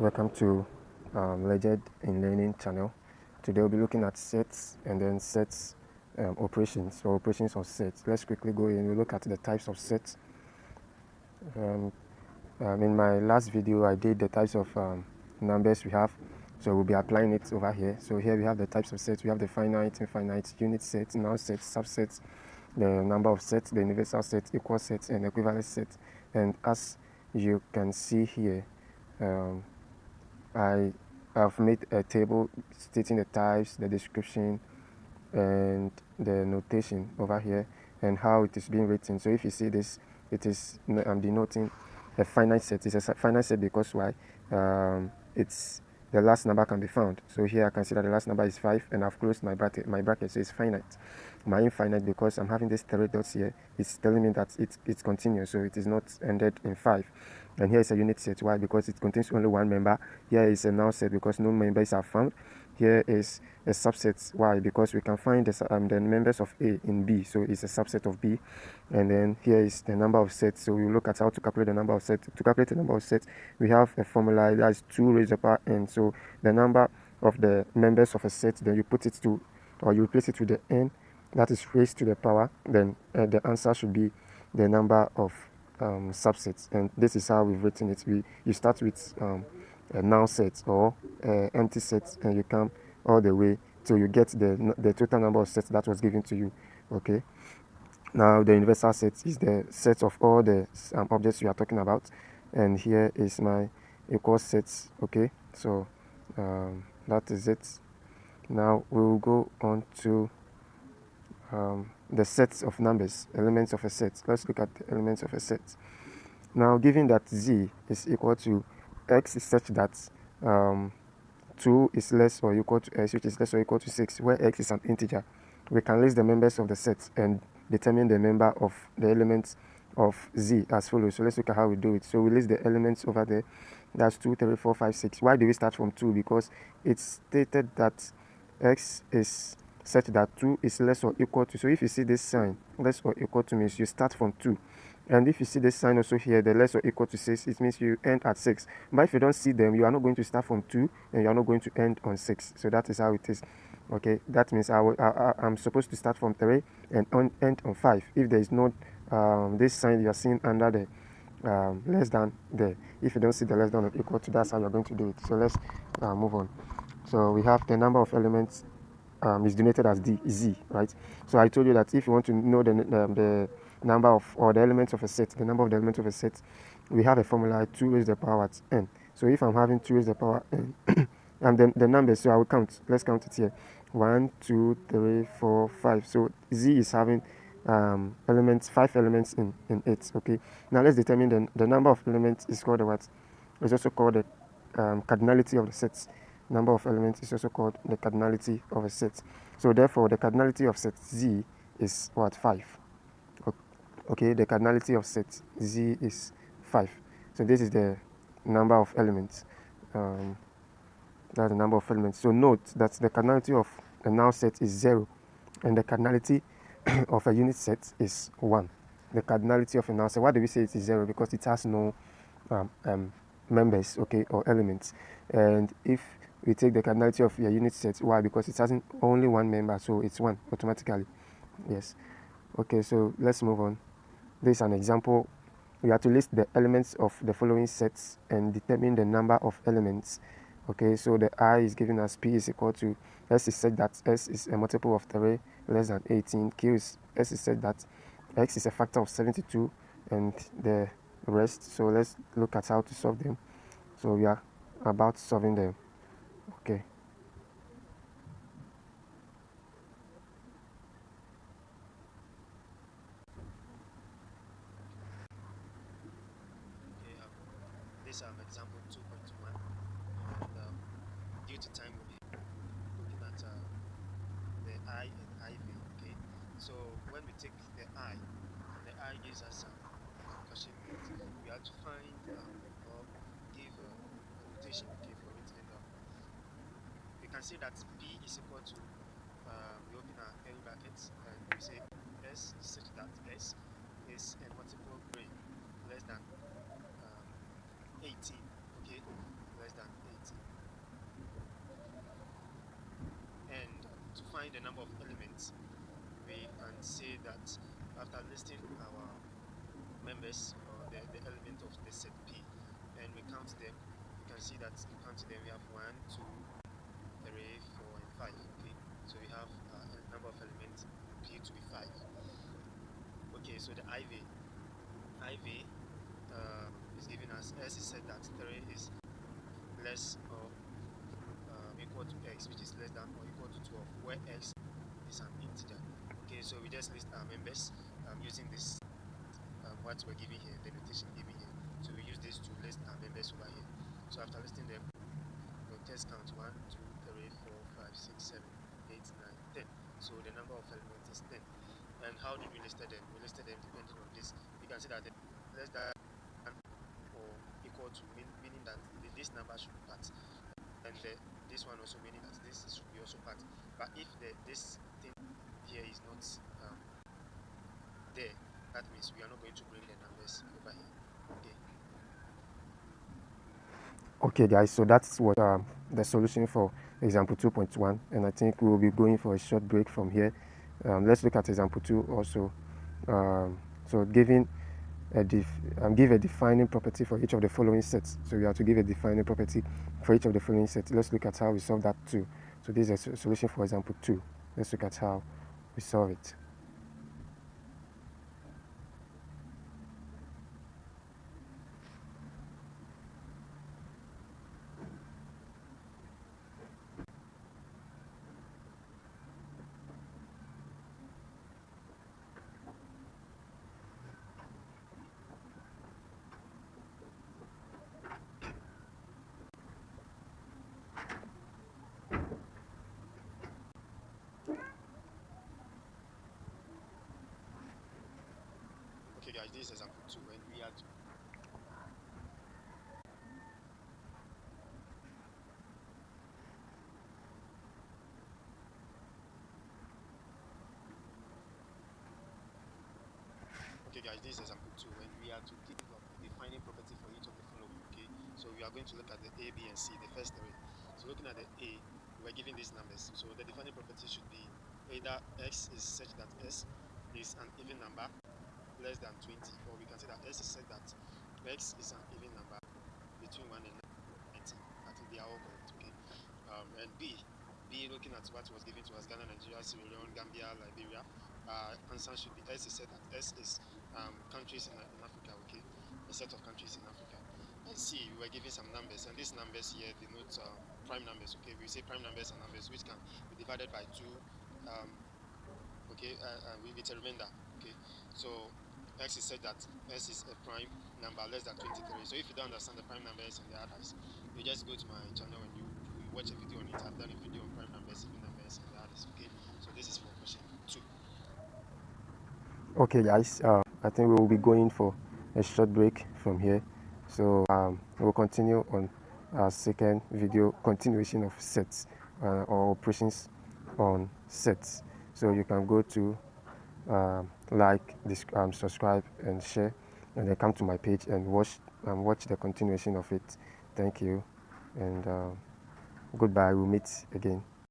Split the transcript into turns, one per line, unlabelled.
Welcome to Legend in Learning channel. Today we'll be looking at sets and then sets operations or operations of sets. Let's quickly go in. We'll look at the types of sets. In my last video I did the types of numbers we have, so we'll be applying it over here. So here we have the types of sets. We have the finite, infinite, unit sets, null sets, subsets, the number of sets, the universal set, equal sets, and equivalent sets. And as you can see here, I have made a table stating the types, the description, and the notation over here, and how it is being written. So if you see this, it is denoting a finite set. It's a finite set because why? It's the last number can be found. So here I can see that the last number is 5, and I've closed my bracket, so it's finite. My infinite, because I'm having these 3 dots here, it's telling me that it's continuous, so it is not ended in 5. And here is a unit set. Why? Because it contains only one member. Here is a null set because no members are found. Here is a subset. Why? Because we can find the members of A in B, so it's a subset of B. And then here is the number of sets. So we look at how to calculate the number of sets. To calculate the number of sets, we have a formula that is 2 raised to the power n. So the number of the members of a set, then you put it to, or you replace it with the n, that is raised to the power. Then the answer should be the number of subsets, and this is how we've written it. You start with a null set or empty set, and you come all the way till you get the total number of sets that was given to you. Okay, now the universal set is the set of all the objects we are talking about, and here is my equal sets. Okay, so that is it. Now we will go on to the sets of numbers, elements of a set. Let's look at the elements of a set. Now, given that z is equal to x is such that 2 is less or equal to s, which is less or equal to 6, where x is an integer, we can list the members of the set and determine the member of the elements of z as follows. So let's look at how we do it. So we list the elements over there. That's 2, 3, 4, 5, 6. Why do we start from 2? Because it's stated that x is such that 2 is less or equal to. So if you see this sign, less or equal to, means you start from 2. And if you see this sign also here, the less or equal to 6, it means you end at 6. But if you don't see them, you are not going to start from 2 and you are not going to end on 6. So that is how it is. Okay, that means I'm supposed to start from 3 and end on 5. If there is no this sign you are seeing under the less than there, if you don't see the less than or equal to, that's how you're going to do it. So let's move on. So we have the number of elements is denoted as z, right? So I told you that if you want to know the number of, or the elements of a set, the number of the elements of a set, we have a formula 2 raised to the power at n. So if I'm having 2 raised to the power n, and then the numbers, so I will count. Let's count it here. 1, 2, 3, 4, 5. So z is having elements, 5 elements in it. Okay. Now let's determine the number of elements is called the what? It's also called the cardinality of the sets. Number of elements is also called the cardinality of a set. So therefore, the cardinality of set z is what? 5. Okay, the cardinality of set z is 5. So this is the number of elements. That's the number of elements. So note that the cardinality of a null set is 0, and the cardinality of a unit set is 1. The cardinality of a null set, why do we say it is 0? Because it has no members, okay, or elements. And if we take the cardinality of your unit set, why? Because it has only one member, so it's 1 automatically. Yes. Okay, so let's move on. This is an example. We have to list the elements of the following sets and determine the number of elements. Okay, so the I is given as P is equal to, S is said that S is a multiple of 3 less than 18. S is said that X is a factor of 72, and the rest. So let's look at how to solve them. So we are about solving them. Okay.
This example 2.1, and due to time we'll be looking at the I and IV. Okay, so when we take the I gives us Gaussian weight. We have to find or give a notation, okay, for it, and we can see that P is equal to, we open our curly brackets and we say S is such that S is a multiple grade less than 18, okay, less than find the number of elements, we can say that after listing our members or the element of the set P, and we count them, you can see that counting them we have 1, 2, 3, 4, and 5. Okay, so we have a number of elements P to be 5. Okay, so the IV is giving us, S is said that 3 is less or equal to X, which is less than or equal to 12, where X is an integer. Okay, so we just list our members using this what we're giving here, the notation given here. So we use this to list our members over here. So after listing them, we'll just count 1, 2, 3, 4, 5, 6, 7, 8, 9, 10. So the number of elements is 10. And how did we list them? We listed them depending on this. You can see that less than or equal to, meaning that this number should be part, and this one also meaning that this should be also part. But if this thing here is not there, that means we are not going to bring the numbers over here. Okay.
Okay, guys, so that's what the solution for example 2.1, and I think we will be going for a short break from here. Let's look at example 2 also. So giving give a defining property for each of the following sets. So we have to give a defining property for each of the following sets. Let's look at how we solve that too. So this is a solution for example 2. Let's look at how we solve it.
Okay, guys, this is example 2, and we are to Okay, guys, this is example 2, and we are to give a defining property for each of the following. Okay, so we are going to look at the A, B, and C, the first three. So looking at the A, we're given these numbers. So the defining property should be either X is such that S is an even number less than 20, or we can say that S is such that X is an even number between 1 and 90. I think they are all correct. Okay, and B, looking at what was given to us: Ghana, Nigeria, Sierra Leone, Gambia, Liberia. Answer should be S is said that S is countries in Africa. Okay, a set of countries in Africa. And C, we were given some numbers, and these numbers here denote prime numbers. Okay, we say prime numbers are numbers which can be divided by 2. Okay, with a remainder. Okay, so X is said that S is a prime number less than 23. So if you don't understand the prime numbers and the others, you just go to my channel and you watch a video on it. I've done a video on prime numbers, even numbers, and the others. Okay, so this is for question 2.
Okay, guys, I think we will be going for a short break from here. So we'll continue on our second video, continuation of sets or operations on sets. So you can go to like, subscribe, and share, and then come to my page and watch the continuation of it. Thank you, and goodbye. We'll meet again.